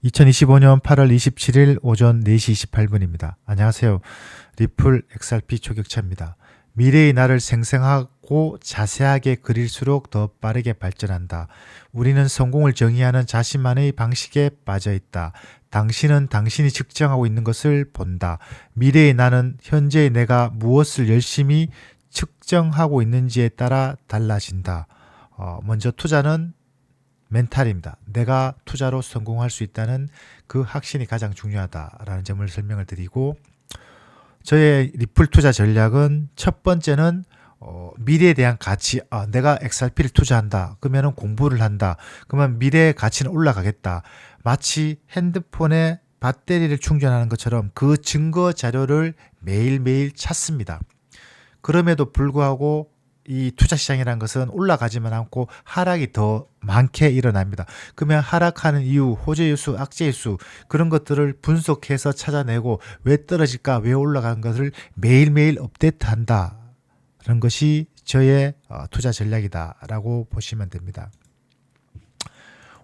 2025년 8월 27일 오전 4시 28분입니다. 안녕하세요. 리플 XRP 초격차입니다. 미래의 나를 생생하고 자세하게 그릴수록 더 빠르게 발전한다. 우리는 성공을 정의하는 자신만의 방식에 빠져 있다. 당신은 당신이 측정하고 있는 것을 본다. 미래의 나는 현재의 내가 무엇을 열심히 측정하고 있는지에 따라 달라진다. 먼저 투자는 멘탈입니다. 내가 투자로 성공할 수 있다는 그 확신이 가장 중요하다라는 점을 설명을 드리고, 저의 리플 투자 전략은 첫 번째는 미래에 대한 가치, 내가 XRP를 투자한다. 그러면 공부를 한다. 그러면 미래의 가치는 올라가겠다. 마치 핸드폰에 배터리를 충전하는 것처럼 그 증거 자료를 매일매일 찾습니다. 그럼에도 불구하고 이 투자 시장이라는 것은 올라가지만 않고 하락이 더 많게 일어납니다. 그러면 하락하는 이유, 호재유수, 악재유수 그런 것들을 분석해서 찾아내고 왜 떨어질까, 왜 올라가는 것을 매일매일 업데이트한다. 그런 것이 저의 투자 전략이다라고 보시면 됩니다.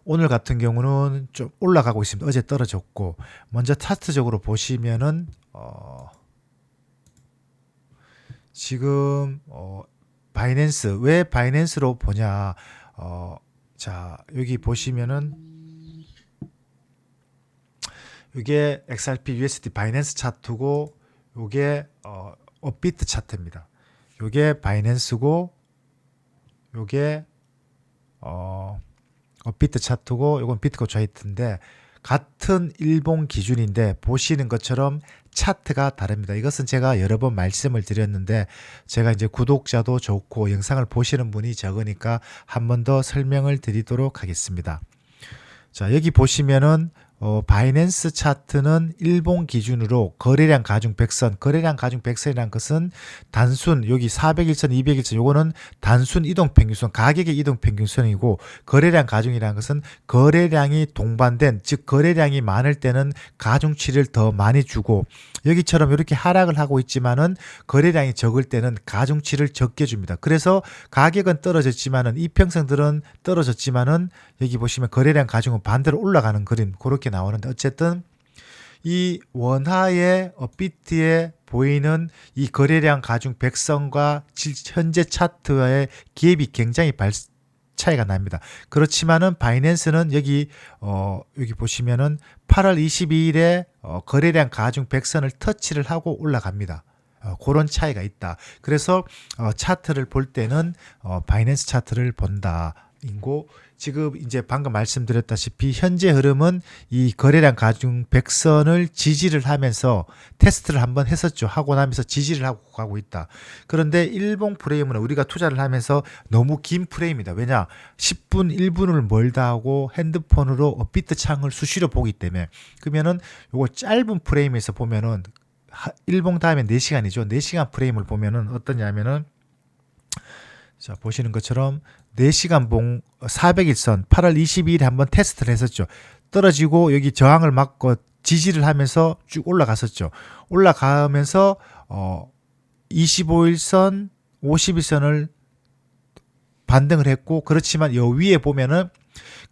오늘 같은 경우는 좀 올라가고 있습니다. 어제 떨어졌고, 먼저 차트적으로 보시면은 지금 바이낸스, 왜 바이낸스로 보냐? 자, 여기 보시면은 이게 XRP USD 바이낸스 차트고, 요게 업비트 차트입니다. 요게 바이낸스고, 요게 업비트 차트고, 요건 비트코 차이트인데 같은 일본 기준인데 보시는 것처럼 차트가 다릅니다. 이것은 제가 여러 번 말씀을 드렸는데, 제가 이제 구독자도 좋고 영상을 보시는 분이 적으니까 한 번 더 설명을 드리도록 하겠습니다. 자, 여기 보시면은 바이낸스 차트는 일본 기준으로 거래량 가중 100선, 거래량 가중 100선이라는 것은 단순 여기 400일선, 200일선 요거는 단순 이동평균선, 가격의 이동평균선이고, 거래량 가중이라는 것은 거래량이 동반된, 즉 거래량이 많을 때는 가중치를 더 많이 주고, 여기처럼 이렇게 하락을 하고 있지만은 거래량이 적을 때는 가중치를 적게 줍니다. 그래서 가격은 떨어졌지만은 이평선들은 떨어졌지만은 여기 보시면 거래량 가중은 반대로 올라가는 그림 그렇게 나오는데, 어쨌든 이 원화의 업비트에 보이는 이 거래량 가중 100선과 현재 차트의 갭이 굉장히 차이가 납니다. 그렇지만은 바이낸스는 여기 보시면은 8월 22일에 거래량 가중 100선을 터치를 하고 올라갑니다. 그런 차이가 있다. 그래서 차트를 볼 때는 바이낸스 차트를 본다. 인고, 지금 이제 방금 말씀드렸다시피 현재 흐름은 이 거래량 가중 100선을 지지를 하면서 테스트를 한번 했었죠. 하고 나면서 지지를 하고 가고 있다. 그런데 일본 프레임은 우리가 투자를 하면서 너무 긴 프레임이다. 왜냐? 10분, 1분을 멀다 하고 핸드폰으로 업비트 창을 수시로 보기 때문에. 그러면은 요거 짧은 프레임에서 보면은 일본 다음에 4시간이죠. 4시간 프레임을 보면은 어떠냐면은, 자, 보시는 것처럼 4시간 봉 400일선 8월 22일에 한번 테스트를 했었죠. 떨어지고 여기 저항을 맞고 지지를 하면서 쭉 올라갔었죠. 올라가면서 25일선, 50일선을 반등을 했고, 그렇지만 요 위에 보면은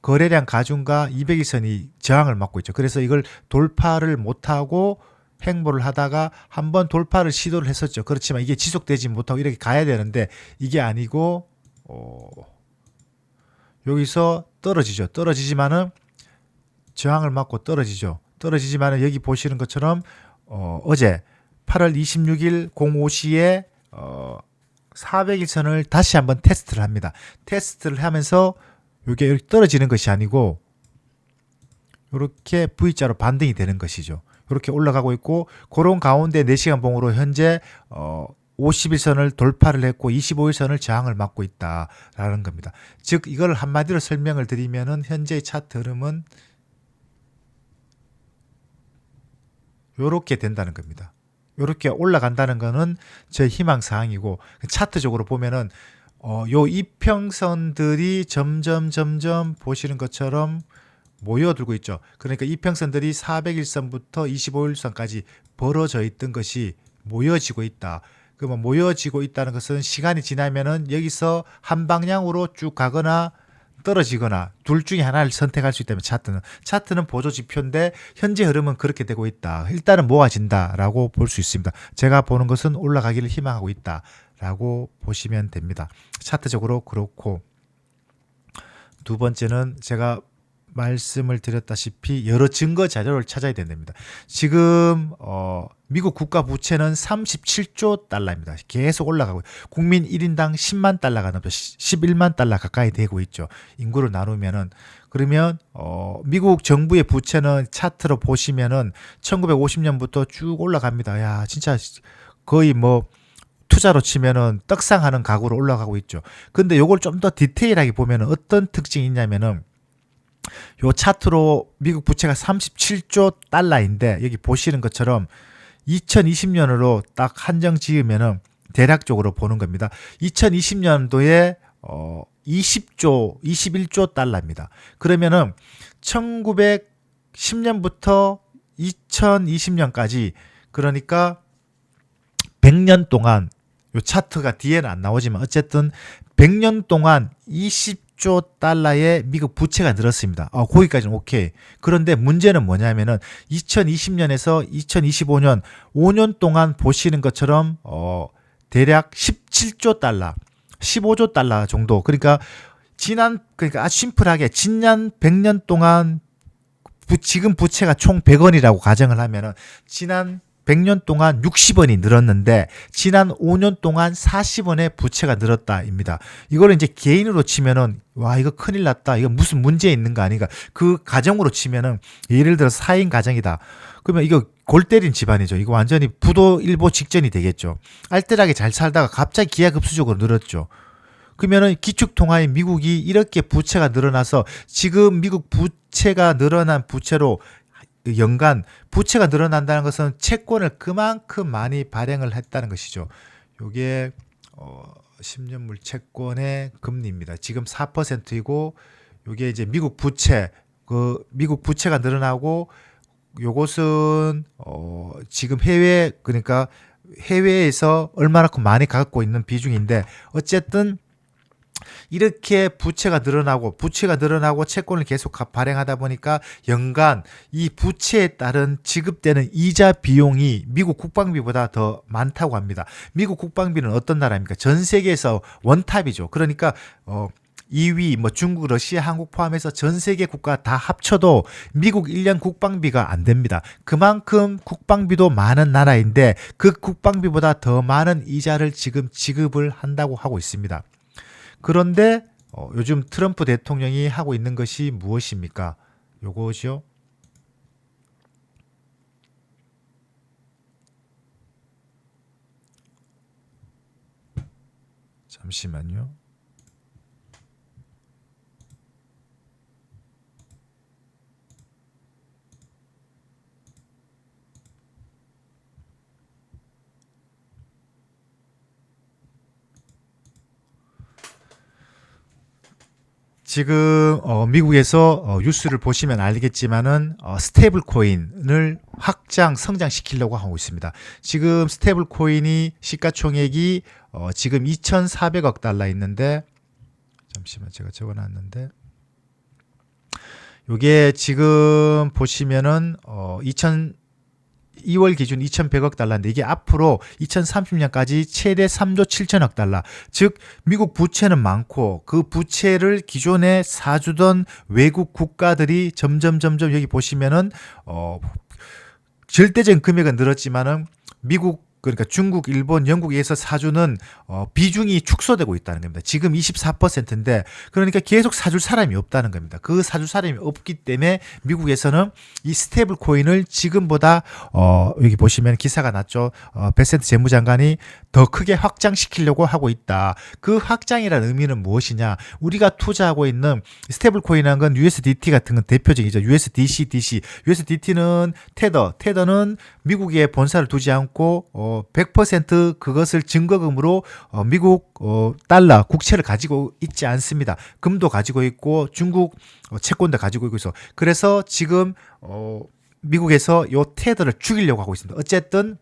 거래량 가중과 200일선이 저항을 맞고 있죠. 그래서 이걸 돌파를 못하고 행보를 하다가 한번 돌파를 시도를 했었죠. 그렇지만 이게 지속되지 못하고 이렇게 가야 되는데 이게 아니고 여기서 떨어지죠. 떨어지지만은 저항을 맞고 떨어지죠. 떨어지지만은 여기 보시는 것처럼 어제 8월 26일 05시에 400일선을 다시 한번 테스트를 합니다. 테스트를 하면서 이게 이렇게 떨어지는 것이 아니고 이렇게 V자로 반등이 되는 것이죠. 이렇게 올라가고 있고, 그런 가운데 4시간 봉으로 현재 50일선을 돌파를 했고 25일선을 저항을 맞고 있다라는 겁니다. 즉 이걸 한마디로 설명을 드리면은 현재의 차트 흐름은 이렇게 된다는 겁니다. 이렇게 올라간다는 거는 제 희망 사항이고, 차트적으로 보면은 요 이평선들이 점점 보시는 것처럼 모여들고 있죠. 그러니까 이평선들이 400일선부터 25일선까지 벌어져 있던 것이 모여지고 있다. 그러면 모여지고 있다는 것은 시간이 지나면은 여기서 한 방향으로 쭉 가거나 떨어지거나 둘 중에 하나를 선택할 수 있다면 차트는 보조 지표인데 현재 흐름은 그렇게 되고 있다. 일단은 모아진다라고 볼 수 있습니다. 제가 보는 것은 올라가기를 희망하고 있다라고 보시면 됩니다. 차트적으로 그렇고, 두 번째는 제가 말씀을 드렸다시피 여러 증거 자료를 찾아야 된답니다. 지금 미국 국가 부채는 37조 달러입니다. 계속 올라가고 국민 1인당 10만 달러가 넘죠. 11만 달러 가까이 되고 있죠. 인구를 나누면은. 그러면 미국 정부의 부채는 차트로 보시면은 1950년부터 쭉 올라갑니다. 야, 진짜 거의 뭐 투자로 치면은 떡상하는 각오로 올라가고 있죠. 근데 요걸 좀 더 디테일하게 보면은 어떤 특징이 있냐면은, 요 차트로 미국 부채가 37조 달러인데 여기 보시는 것처럼 2020년으로 딱 한정 지으면은 대략적으로 보는 겁니다. 2020년도에 21조 달러입니다. 그러면은 1910년부터 2020년까지, 그러니까 100년 동안, 요 차트가 뒤에는 안 나오지만 어쨌든 100년 동안 20조 달러의 미국 부채가 늘었습니다. 거기까지는 오케이. 그런데 문제는 뭐냐면은 2020년에서 2025년 5년 동안 보시는 것처럼 대략 17조 달러, 15조 달러 정도. 그러니까 아주 심플하게 지난 100년 동안 지금 부채가 총 100원이라고 가정을 하면은 지난 100년 동안 60원이 늘었는데 지난 5년 동안 40원의 부채가 늘었다입니다. 이거를 이제 개인으로 치면은 와, 이거 큰일 났다. 이거 무슨 문제 있는 거 아닌가. 그 가정으로 치면은 예를 들어 4인 가정이다. 그러면 이거 골 때린 집안이죠. 이거 완전히 부도 일보 직전이 되겠죠. 알뜰하게 잘 살다가 갑자기 기하급수적으로 늘었죠. 그러면은 기축통화인 미국이 이렇게 부채가 늘어나서 지금 미국 부채가 늘어난 부채로 연간 부채가 늘어난다는 것은 채권을 그만큼 많이 발행을 했다는 것이죠. 요게 10년물 채권의 금리입니다. 지금 4%이고 요게 이제 미국 부채, 미국 부채가 늘어나고 요것은 지금 그러니까 해외에서 얼마나큼 많이 갖고 있는 비중인데, 어쨌든 이렇게 부채가 늘어나고 채권을 계속 발행하다 보니까 연간 이 부채에 따른 지급되는 이자 비용이 미국 국방비보다 더 많다고 합니다. 미국 국방비는 어떤 나라입니까? 전 세계에서 원탑이죠. 그러니까 2위 뭐 중국, 러시아, 한국 포함해서 전 세계 국가 다 합쳐도 미국 1년 국방비가 안 됩니다. 그만큼 국방비도 많은 나라인데 그 국방비보다 더 많은 이자를 지금 지급을 한다고 하고 있습니다. 그런데 요즘 트럼프 대통령이 하고 있는 것이 무엇입니까? 요거죠. 잠시만요. 지금 미국에서 뉴스를 보시면 알겠지만은 스테이블 코인을 확장 성장시키려고 하고 있습니다. 지금 스테이블 코인이 시가총액이 지금 2,400억 달러 있는데, 잠시만 제가 적어놨는데, 요게 지금 보시면은 2월 기준 2,100억 달러인데 이게 앞으로 2030년까지 최대 3조 7천억 달러. 즉 미국 부채는 많고 그 부채를 기존에 사주던 외국 국가들이 점점 여기 보시면은 절대적인 금액은 늘었지만은 미국, 그러니까 중국, 일본, 영국에서 사주는 비중이 축소되고 있다는 겁니다. 지금 24%인데 그러니까 계속 사줄 사람이 없다는 겁니다. 그 사줄 사람이 없기 때문에 미국에서는 이 스테이블 코인을 지금보다 여기 보시면 기사가 났죠. 베센트 재무장관이 더 크게 확장시키려고 하고 있다. 그 확장이라는 의미는 무엇이냐? 우리가 투자하고 있는 스테이블 코인이라는 건 USDT 같은 건 대표적이죠. USDC, DC. USDT는 테더는 미국에 본사를 두지 않고 100% 그것을 증거금으로 미국 달러 국채를 가지고 있지 않습니다. 금도 가지고 있고 중국 채권도 가지고 있고, 그래서 지금 미국에서 요 테더를 죽이려고 하고 있습니다. 어쨌든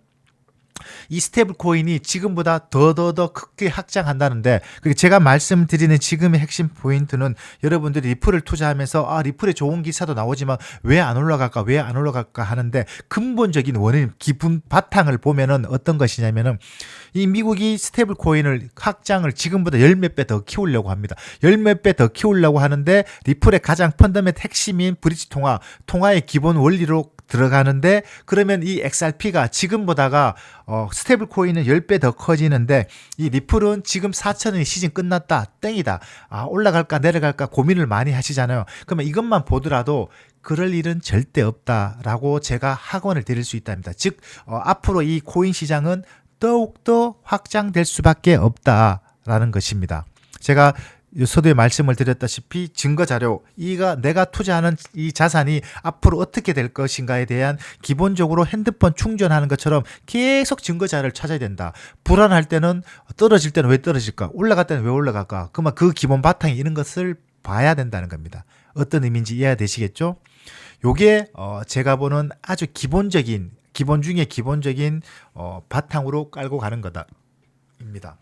이 스테이블 코인이 지금보다 더 크게 확장한다는데, 제가 말씀드리는 지금의 핵심 포인트는 여러분들이 리플을 투자하면서 리플에 좋은 기사도 나오지만 왜 안 올라갈까 왜 안 올라갈까 하는데, 근본적인 원인 기분 바탕을 보면은 어떤 것이냐면은, 이 미국이 스테이블 코인을 확장을 지금보다 열 몇 배 더 키우려고 합니다. 열 몇 배 더 키우려고 하는데, 리플의 가장 펀더멘트 핵심인 브릿지 통화의 기본 원리로 들어가는데, 그러면 이 XRP가 지금보다가 스테이블 코인은 10배 더 커지는데, 이 리플은 지금 4,000원이 시즌 끝났다 땡이다, 올라갈까 내려갈까 고민을 많이 하시잖아요. 그러면 이것만 보더라도 그럴 일은 절대 없다라고 제가 학원을 드릴 수 있답니다. 즉 앞으로 이 코인 시장은 더욱더 확장될 수밖에 없다라는 것입니다. 제가 서두에 말씀을 드렸다시피 증거 자료, 이가 내가 투자하는 이 자산이 앞으로 어떻게 될 것인가에 대한 기본적으로 핸드폰 충전하는 것처럼 계속 증거 자료를 찾아야 된다. 불안할 때는, 떨어질 때는 왜 떨어질까? 올라갈 때는 왜 올라갈까? 그러면 그 기본 바탕이 이런 것을 봐야 된다는 겁니다. 어떤 의미인지 이해되시겠죠? 요게 제가 보는 아주 기본 중에 기본적인 바탕으로 깔고 가는 거다입니다.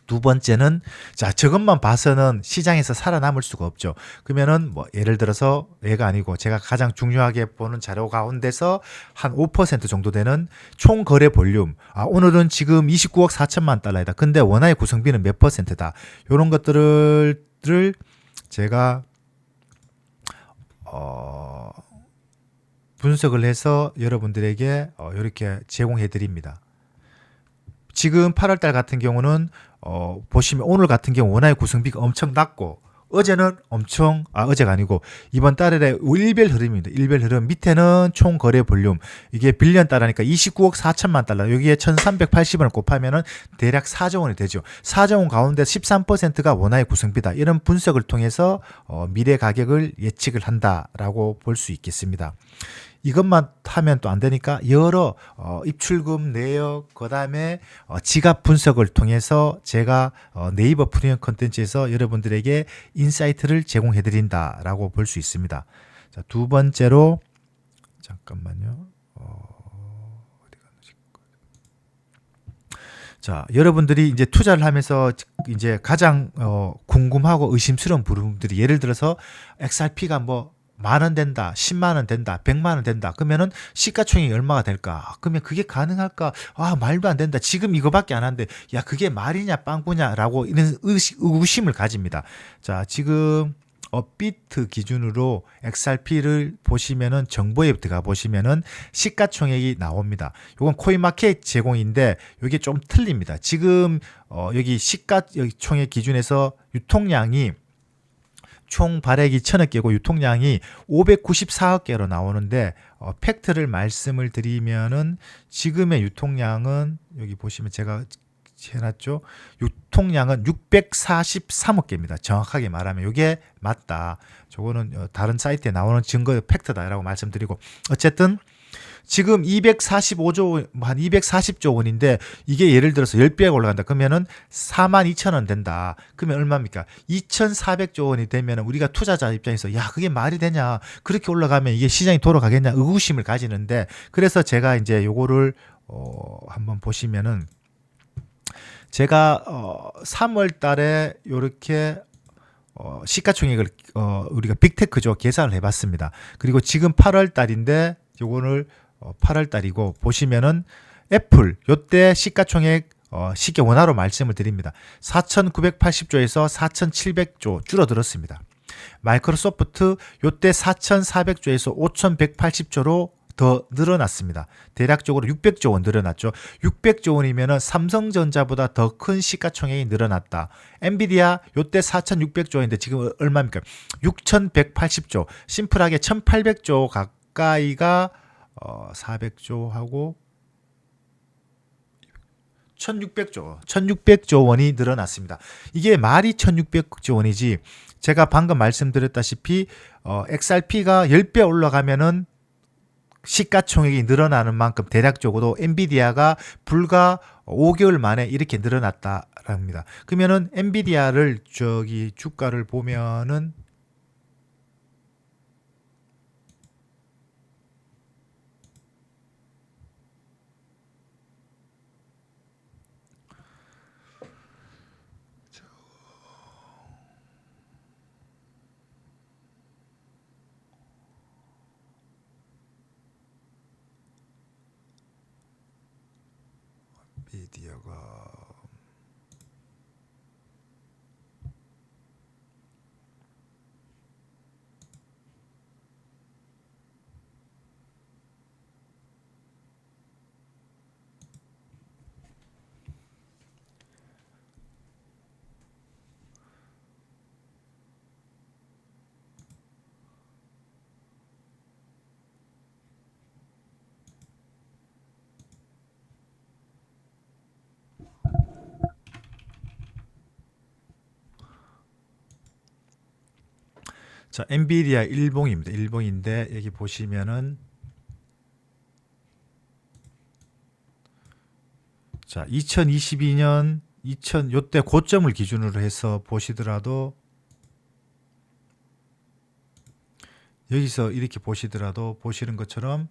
두 번째는, 자, 저것만 봐서는 시장에서 살아남을 수가 없죠. 그러면은 뭐 예를 들어서, 얘가 아니고 제가 가장 중요하게 보는 자료 가운데서 한 5% 정도 되는 총 거래 볼륨. 오늘은 지금 29억 4천만 달러이다. 근데 원화의 구성비는 몇 퍼센트다. 이런 것들을 제가 분석을 해서 여러분들에게 이렇게 제공해 드립니다. 지금 8월달 같은 경우는 보시면 오늘 같은 경우 원화의 구성비가 엄청 낮고, 어제는 어제가 아니고 이번 달에 일별 흐름입니다. 일별 흐름 밑에는 총 거래 볼륨, 이게 빌리언 달러니까 29억 4천만 달러, 여기에 1380원을 곱하면은 대략 4조 원이 되죠. 4조 원 가운데 13%가 원화의 구성비다. 이런 분석을 통해서 미래 가격을 예측을 한다라고 볼 수 있겠습니다. 이것만 하면 또 안 되니까 여러 입출금 내역, 그다음에 지갑 분석을 통해서 제가 네이버 프리미엄 컨텐츠에서 여러분들에게 인사이트를 제공해 드린다라고 볼 수 있습니다. 자, 두 번째로, 잠깐만요. 자, 여러분들이 이제 투자를 하면서 이제 가장 궁금하고 의심스러운 부분들이, 예를 들어서 XRP가 뭐 10,000원 된다, 10만원 된다, 100만원 된다. 그러면은 시가총액이 얼마가 될까? 그러면 그게 가능할까? 말도 안 된다. 지금 이거밖에 안 하는데, 야, 그게 말이냐, 빵꾸냐라고 이런 의심을 가집니다. 자, 지금 업비트 기준으로 XRP를 보시면은, 정보에 들어가 보시면은 시가총액이 나옵니다. 이건 코인마켓 제공인데 이게 좀 틀립니다. 지금 여기 시가총액 기준에서 유통량이 총 발행이 1,000억 개고 유통량이 594억 개로 나오는데, 팩트를 말씀을 드리면은 지금의 유통량은 여기 보시면 제가 해놨죠. 유통량은 643억 개입니다. 정확하게 말하면 이게 맞다. 저거는 다른 사이트에 나오는 증거 팩트다라고 말씀드리고, 어쨌든 지금 245조, 한 240조 원인데, 이게 예를 들어서 10배가 올라간다. 그러면은 42,000원 된다. 그러면 얼마입니까? 2,400조 원이 되면 우리가 투자자 입장에서, 야, 그게 말이 되냐? 그렇게 올라가면 이게 시장이 돌아가겠냐? 의구심을 가지는데, 그래서 제가 이제 요거를 한번 보시면은, 제가 3월 달에 요렇게 시가총액을 우리가 빅테크죠, 계산을 해봤습니다. 그리고 지금 8월 달인데 요거를 8월 달이고, 보시면은 애플 요때 시가총액 쉽게 원화로 말씀을 드립니다. 4,980조에서 4,700조 줄어들었습니다. 마이크로소프트 요때 4,400조에서 5,180조로 더 늘어났습니다. 대략적으로 600조 원 늘어났죠. 600조 원이면은 삼성전자보다 더 큰 시가총액이 늘어났다. 엔비디아 요때 4,600조인데 지금 얼마입니까? 6,180조. 심플하게 1,800조 가까이가 400조하고 1600조 원이 늘어났습니다. 이게 말이 1600조 원이지, 제가 방금 말씀드렸다시피 XRP가 10배 올라가면은 시가총액이 늘어나는 만큼 대략적으로 엔비디아가 불과 5개월 만에 이렇게 늘어났다랍니다. 그러면은 엔비디아를 저기 주가를 보면은 엔비디아가 자, 엔비디아 일봉입니다. 일봉인데 여기 보시면은 자, 2022년 요때 고점을 기준으로 해서 보시더라도 여기서 이렇게 보시더라도 보시는 것처럼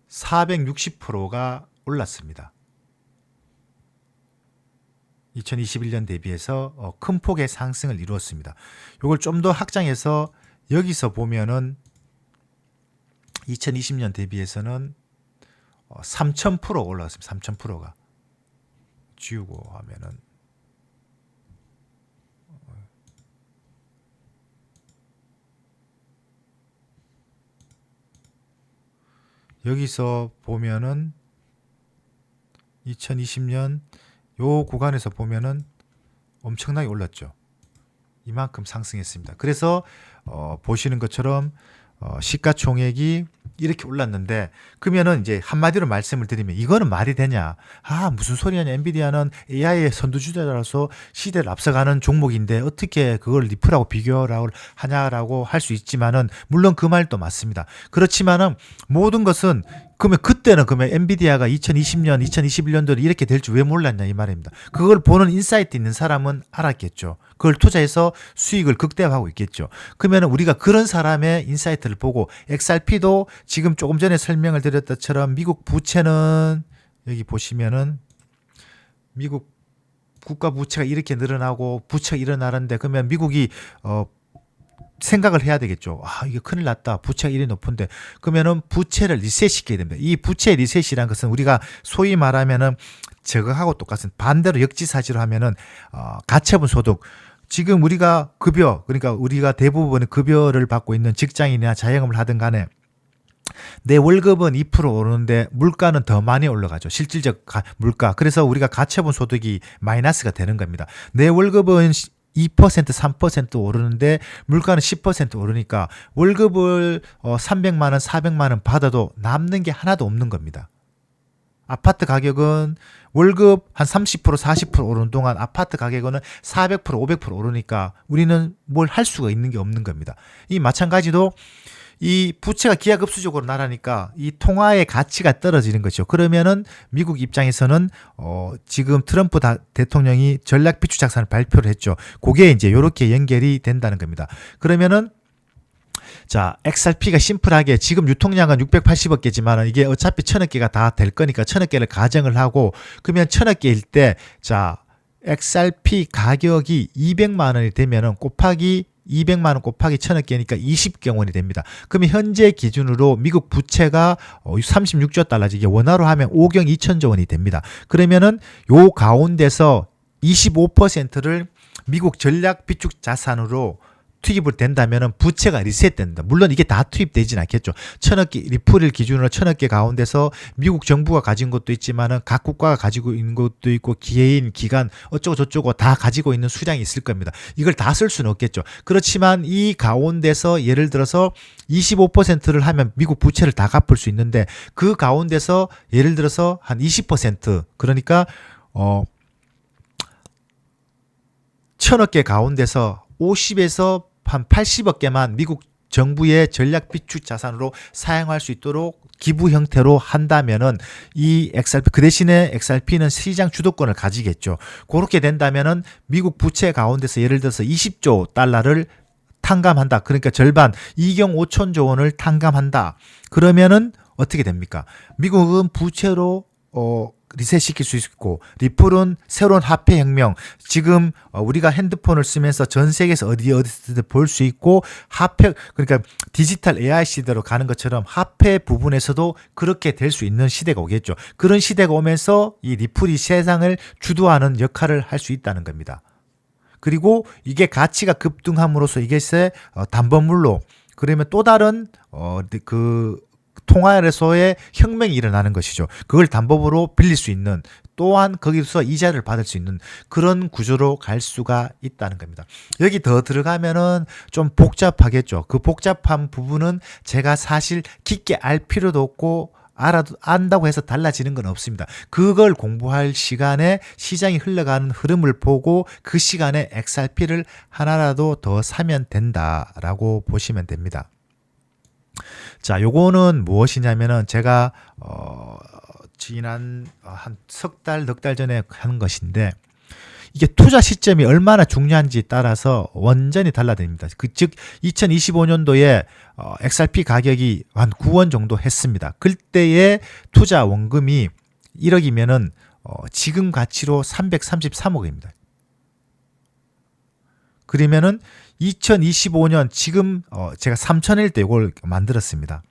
460%가 올랐습니다. 2021년 대비해서 큰 폭의 상승을 이루었습니다. 이걸 좀 더 확장해서 여기서 보면은 2020년 대비해서는 3000% 올라왔습니다. 3000%가 지우고 하면은 여기서 보면은 2020년 요 구간에서 보면은 엄청나게 올랐죠. 이만큼 상승했습니다. 그래서 보시는 것처럼 시가총액이 이렇게 올랐는데, 그러면은 이제 한마디로 말씀을 드리면 이거는 말이 되냐? 아, 무슨 소리냐? 엔비디아는 AI의 선두주자라서 시대를 앞서가는 종목인데 어떻게 그걸 리플하고 비교를 하냐라고 할 수 있지만은, 물론 그 말도 맞습니다. 그렇지만은 모든 것은 그러면 그때는 엔비디아가 2020년, 2021년도에 이렇게 될 줄 왜 몰랐냐 이 말입니다. 그걸 보는 인사이트 있는 사람은 알았겠죠. 그걸 투자해서 수익을 극대화하고 있겠죠. 그러면 우리가 그런 사람의 인사이트를 보고, XRP도 지금 조금 전에 설명을 드렸던 것처럼 미국 부채는 여기 보시면은 미국 국가 부채가 이렇게 늘어나고 부채가 일어나는데, 그러면 미국이 생각을 해야 되겠죠. 아, 이게 큰일 났다. 부채가 이리 높은데. 그러면은 부채를 리셋시켜야 됩니다. 이 부채 리셋이란 것은 우리가 소위 말하면은 저거하고 똑같은, 반대로 역지사지로 하면은 가처분 소득. 지금 우리가 급여, 그러니까 우리가 대부분의 급여를 받고 있는 직장인이나 자영업을 하든 간에 내 월급은 2% 오르는데 물가는 더 많이 올라가죠. 실질적 물가. 그래서 우리가 가처분 소득이 마이너스가 되는 겁니다. 내 월급은 2%, 3% 오르는데 물가는 10% 오르니까 월급을 300만 원, 400만 원 받아도 남는 게 하나도 없는 겁니다. 아파트 가격은 월급 한 30%, 40% 오르는 동안 아파트 가격은 400%, 500% 오르니까 우리는 뭘 할 수가 있는 게 없는 겁니다. 이 마찬가지로 이 부채가 기하급수적으로 나라니까 이 통화의 가치가 떨어지는 거죠. 그러면은 미국 입장에서는 지금 트럼프 대통령이 전략 비축 자산을 발표를 했죠. 그게 이제 이렇게 연결이 된다는 겁니다. 그러면은 자, XRP가 심플하게 지금 유통량은 680억 개지만 이게 어차피 1000억 개가 다 될 거니까 1000억 개를 가정을 하고, 그러면 1000억 개일 때 자, XRP 가격이 200만 원이 되면은 곱하기 200만 원 곱하기 1000억 개니까 20경 원이 됩니다. 그러면 현재 기준으로 미국 부채가 36조 달러, 이게 원화로 하면 5경 2천조 원이 됩니다. 그러면은 요 가운데서 25%를 미국 전략 비축 자산으로 투입을 된다면은 부채가 리셋된다. 물론 이게 다 투입되진 않겠죠. 1000억 개 리플을 기준으로 1000억 개 가운데서 미국 정부가 가진 것도 있지만은 각 국가가 가지고 있는 것도 있고 개인, 기관 어쩌고 저쩌고 다 가지고 있는 수량이 있을 겁니다. 이걸 다 쓸 수는 없겠죠. 그렇지만 이 가운데서 예를 들어서 25%를 하면 미국 부채를 다 갚을 수 있는데, 그 가운데서 예를 들어서 한 20%, 그러니까 1000억 개 가운데서 50에서 한 80억 개만 미국 정부의 전략 비축 자산으로 사용할 수 있도록 기부 형태로 한다면은 이 XRP, 그 대신에 XRP는 시장 주도권을 가지겠죠. 그렇게 된다면은 미국 부채 가운데서 예를 들어서 20조 달러를 탕감한다. 그러니까 절반 2경 5천조 원을 탕감한다. 그러면은 어떻게 됩니까? 미국은 부채로 리셋시킬 수 있고, 리플은 새로운 화폐 혁명. 지금 우리가 핸드폰을 쓰면서 전 세계에서 어디든 볼 수 있고, 화폐, 그러니까 디지털 AI 시대로 가는 것처럼 화폐 부분에서도 그렇게 될 수 있는 시대가 오겠죠. 그런 시대가 오면서 이 리플이 세상을 주도하는 역할을 할 수 있다는 겁니다. 그리고 이게 가치가 급등함으로써 이것의 담보물로, 그러면 또 다른 그 통화에서의 혁명이 일어나는 것이죠. 그걸 담보로 빌릴 수 있는, 또한 거기서 이자를 받을 수 있는 그런 구조로 갈 수가 있다는 겁니다. 여기 더 들어가면은 좀 복잡하겠죠. 그 복잡한 부분은 제가 사실 깊게 알 필요도 없고, 안다고 해서 달라지는 건 없습니다. 그걸 공부할 시간에 시장이 흘러가는 흐름을 보고 그 시간에 XRP를 하나라도 더 사면 된다라고 보시면 됩니다. 자, 요거는 무엇이냐면은 제가 지난 한 석 달, 넉 달 전에 한 것인데, 이게 투자 시점이 얼마나 중요한지 따라서 완전히 달라집니다. 즉 2025년도에 XRP 가격이 한 9원 정도 했습니다. 그때의 투자 원금이 1억이면은 지금 가치로 333억입니다. 그러면은 2025년 지금 제가 3,000일 때 이걸 만들었습니다.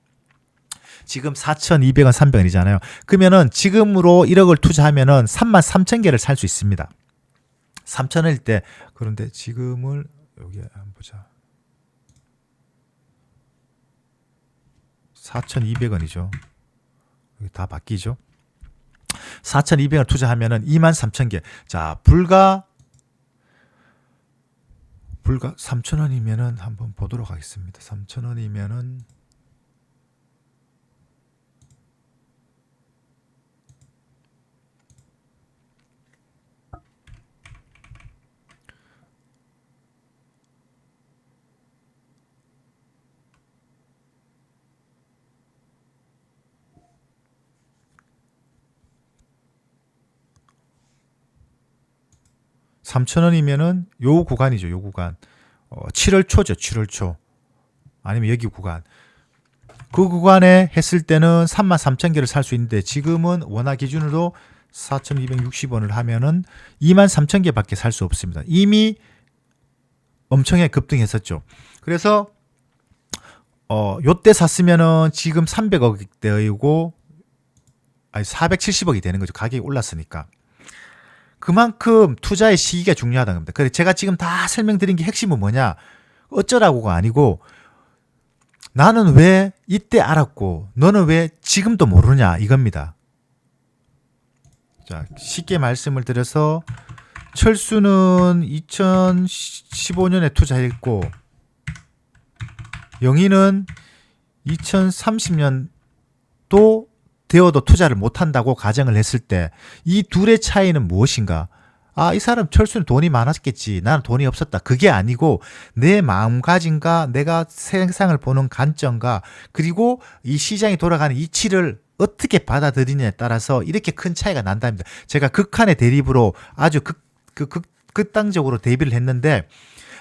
지금 4,200원, 300원이잖아요. 그러면은 지금으로 1억을 투자하면은 33,000개를 살 수 있습니다. 3,000원일 때. 그런데 지금을 여기 한번 보자. 4,200원이죠. 여기 다 바뀌죠. 4,200원 투자하면은 23,000개. 자, 불과 3,000원이면은 한번 보도록 하겠습니다. 3,000원이면은 요 구간이죠. 요 구간. 7월 초죠. 7월 초. 아니면 여기 구간. 그 구간에 했을 때는 33,000개를 살 수 있는데, 지금은 원화 기준으로 4,260원을 하면은 23,000개밖에 살 수 없습니다. 이미 엄청나게 급등했었죠. 그래서 요때 샀으면은 지금 300억대이고, 아니 470억이 되는 거죠. 가격이 올랐으니까. 그만큼 투자의 시기가 중요하다는 겁니다. 그래서 제가 지금 다 설명드린 게 핵심은 뭐냐? 어쩌라고가 아니고, 나는 왜 이때 알았고 너는 왜 지금도 모르냐 이겁니다. 자, 쉽게 말씀을 드려서 철수는 2015년에 투자했고, 영희는 2030년도 되어도 투자를 못한다고 가정을 했을 때 이 둘의 차이는 무엇인가? 아, 이 사람 철수는 돈이 많았겠지. 나는 돈이 없었다. 그게 아니고 내 마음가짐과 내가 세상을 보는 관점과 그리고 이 시장이 돌아가는 이치를 어떻게 받아들이느냐에 따라서 이렇게 큰 차이가 난답니다. 제가 극한의 대립으로 아주 극단적으로 대비를 했는데,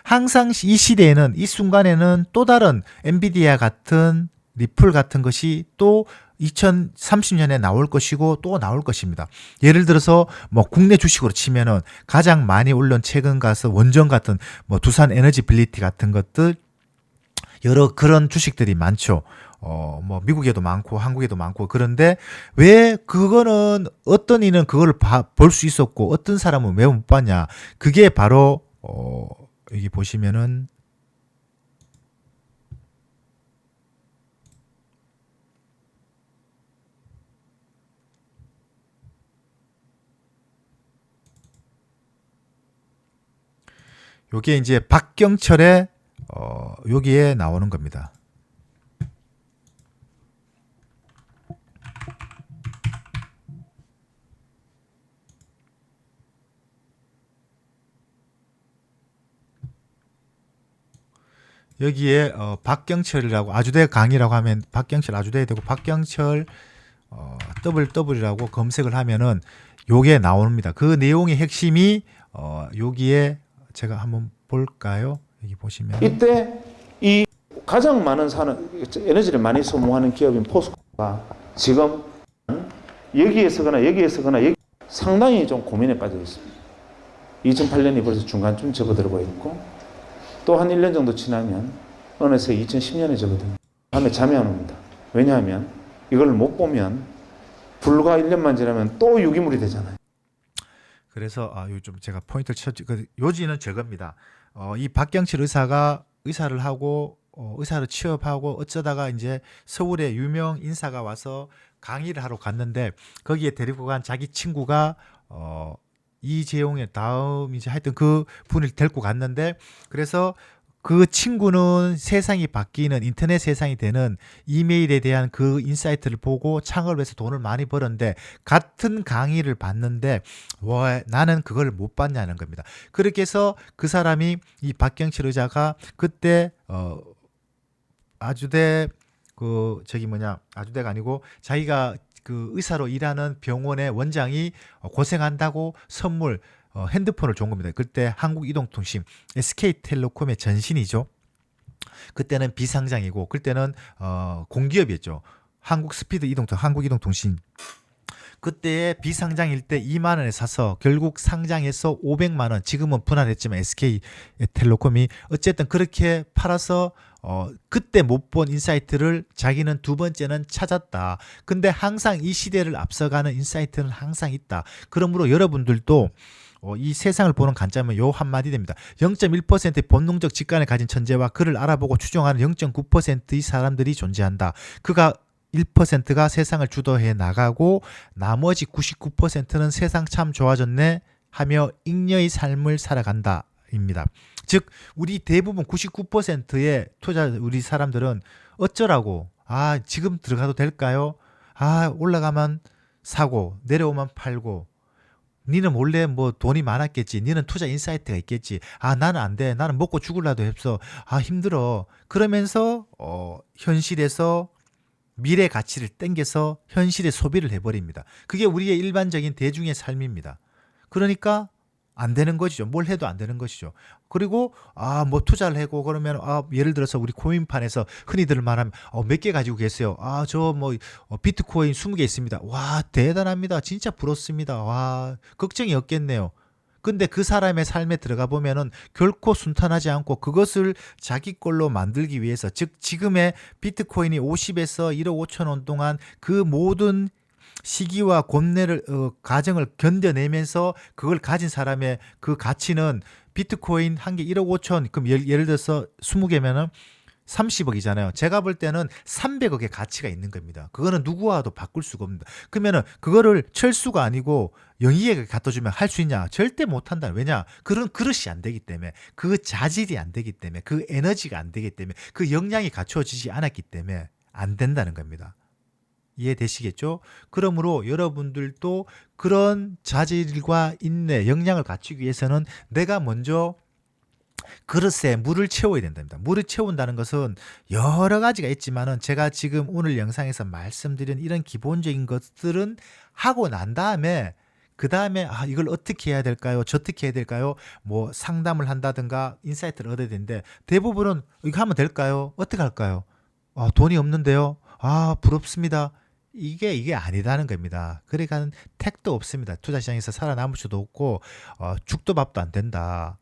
항상 이 시대에는, 이 순간에는 또 다른 엔비디아 같은 리플 같은 것이 또 2030년에 나올 것이고 또 나올 것입니다. 예를 들어서 뭐 국내 주식으로 치면은 가장 많이 올른 최근 가서 원전 같은 뭐 두산 에너지빌리티 같은 것들, 여러 그런 주식들이 많죠. 뭐 미국에도 많고 한국에도 많고. 그런데 왜 그거는 어떤 이는 그걸 볼 수 있었고 어떤 사람은 왜 못 봤냐? 그게 바로 여기 보시면은 요게 이제 박경철의 여기에 나오는 겁니다. 여기에 박경철이라고, 아주대 강의라고 하면 박경철 아주대 되고, 박경철 WW라고 검색을 하면은 요게 나옵니다. 그 내용의 핵심이 여기에 제가 한번 볼까요? 여기 보시면 이때 이 가장 많은 에너지를 많이 소모하는 기업인 포스코가 지금 여기에 서거나 여기에 서거나 여기 상당히 좀 고민에 빠져 있습니다. 2008년이 벌써 중간쯤 접어들고 있고 또 한 1년 정도 지나면 어느새 2010년에 접어듭니다. 밤에 잠이 안 옵니다. 왜냐하면 이걸 못 보면 불과 1년만 지나면 또 유기물이 되잖아요. 그래서 요즘 제가 포인트를 쳤죠. 요지는 저겁니다. 이 박경칠 의사가 의사를 하고 의사를 취업하고 어쩌다가 이제 서울에 유명 인사가 와서 강의를 하러 갔는데 거기에 데리고 간 자기 친구가 이재용의 다음 이제 하여튼 그 분을 데리고 갔는데 그래서 그 친구는 세상이 바뀌는 인터넷 세상이 되는 이메일에 대한 그 인사이트를 보고 창업을 해서 돈을 많이 벌었는데 같은 강의를 봤는데 와 나는 그걸 못 봤냐는 겁니다. 그렇게 해서 그 사람이 이 박경칠 의사가 그때 아주대 아주대가 아니고 자기가 그 의사로 일하는 병원의 원장이 고생한다고 선물 핸드폰을 준 겁니다. 그때 한국이동통신 SK텔레콤의 전신이죠. 그때는 비상장이고 그때는 공기업이었죠. 한국이동통신 그때의 비상장일 때 2만 원에 사서 결국 상장해서 500만 원 지금은 분할했지만 SK텔레콤이 어쨌든 그렇게 팔아서 그때 못 본 인사이트를 자기는 두 번째는 찾았다. 근데 항상 이 시대를 앞서가는 인사이트는 항상 있다. 그러므로 여러분들도 이 세상을 보는 관점은 요 한마디 됩니다. 0.1%의 본능적 직관을 가진 천재와 그를 알아보고 추종하는 0.9%의 사람들이 존재한다. 그가 1%가 세상을 주도해 나가고 나머지 99%는 세상 참 좋아졌네 하며 잉여의 삶을 살아간다 입니다. 즉 우리 대부분 99%의 투자 우리 사람들은 어쩌라고 지금 들어가도 될까요? 올라가면 사고 내려오면 팔고 니는 몰래 뭐 돈이 많았겠지. 니는 투자 인사이트가 있겠지. 나는 안 돼. 나는 먹고 죽을라도 했어. 힘들어. 그러면서 현실에서 미래 가치를 땡겨서 현실의 소비를 해버립니다. 그게 우리의 일반적인 대중의 삶입니다. 그러니까 안 되는 것이죠. 뭘 해도 안 되는 것이죠. 그리고 뭐 투자를 하고 그러면 예를 들어서 우리 코인판에서 흔히들 말하면 몇 개 가지고 계세요. 저 뭐 비트코인 20개 있습니다. 와 대단합니다. 진짜 부럽습니다. 와 걱정이 없겠네요. 근데 그 사람의 삶에 들어가 보면은 결코 순탄하지 않고 그것을 자기 걸로 만들기 위해서 즉 지금의 비트코인이 50에서 1억 5천 원 동안 그 모든 시기와 곤내를 과정을 견뎌내면서 그걸 가진 사람의 그 가치는 비트코인 한 개 1억 5천 그럼 예를 들어서 20개면은 30억이잖아요. 제가 볼 때는 300억의 가치가 있는 겁니다. 그거는 누구와도 바꿀 수가 없습니다. 그러면은 그거를 철수가 아니고 영희에게 갖다 주면 할 수 있냐? 절대 못 한다. 왜냐? 그런 그릇이 안 되기 때문에 그 자질이 안 되기 때문에 그 에너지가 안 되기 때문에 그 역량이 갖춰지지 않았기 때문에 안 된다는 겁니다. 이해되시겠죠? 그러므로 여러분들도 그런 자질과 인내, 역량을 갖추기 위해서는 내가 먼저 그릇에 물을 채워야 된답니다. 물을 채운다는 것은 여러 가지가 있지만은 제가 지금 오늘 영상에서 말씀드린 이런 기본적인 것들은 하고 난 다음에 그 다음에 이걸 어떻게 해야 될까요? 저떻게 해야 될까요? 뭐 상담을 한다든가 인사이트를 얻어야 되는데 대부분은 이거 하면 될까요? 어떻게 할까요? 돈이 없는데요. 부럽습니다. 이게 아니다는 겁니다. 그러니까 택도 없습니다. 투자시장에서 살아남을 수도 없고 죽도 밥도 안 된다.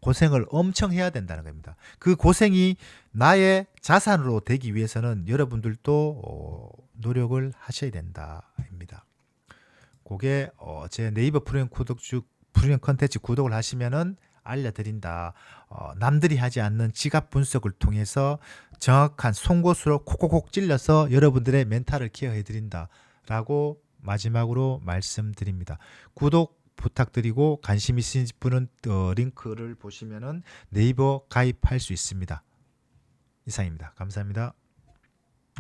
고생을 엄청 해야 된다는 겁니다. 그 고생이 나의 자산으로 되기 위해서는 여러분들도 노력을 하셔야 된다입니다. 그게 제 네이버 프리미엄 컨텐츠 구독을 하시면은 알려드린다. 남들이 하지 않는 지갑 분석을 통해서 정확한 송곳으로 콕콕콕 찔러서 여러분들의 멘탈을 케어해드린다. 라고 마지막으로 말씀드립니다. 구독 부탁드리고 관심 있으신 분은 링크를 보시면은 네이버 가입할 수 있습니다. 이상입니다. 감사합니다.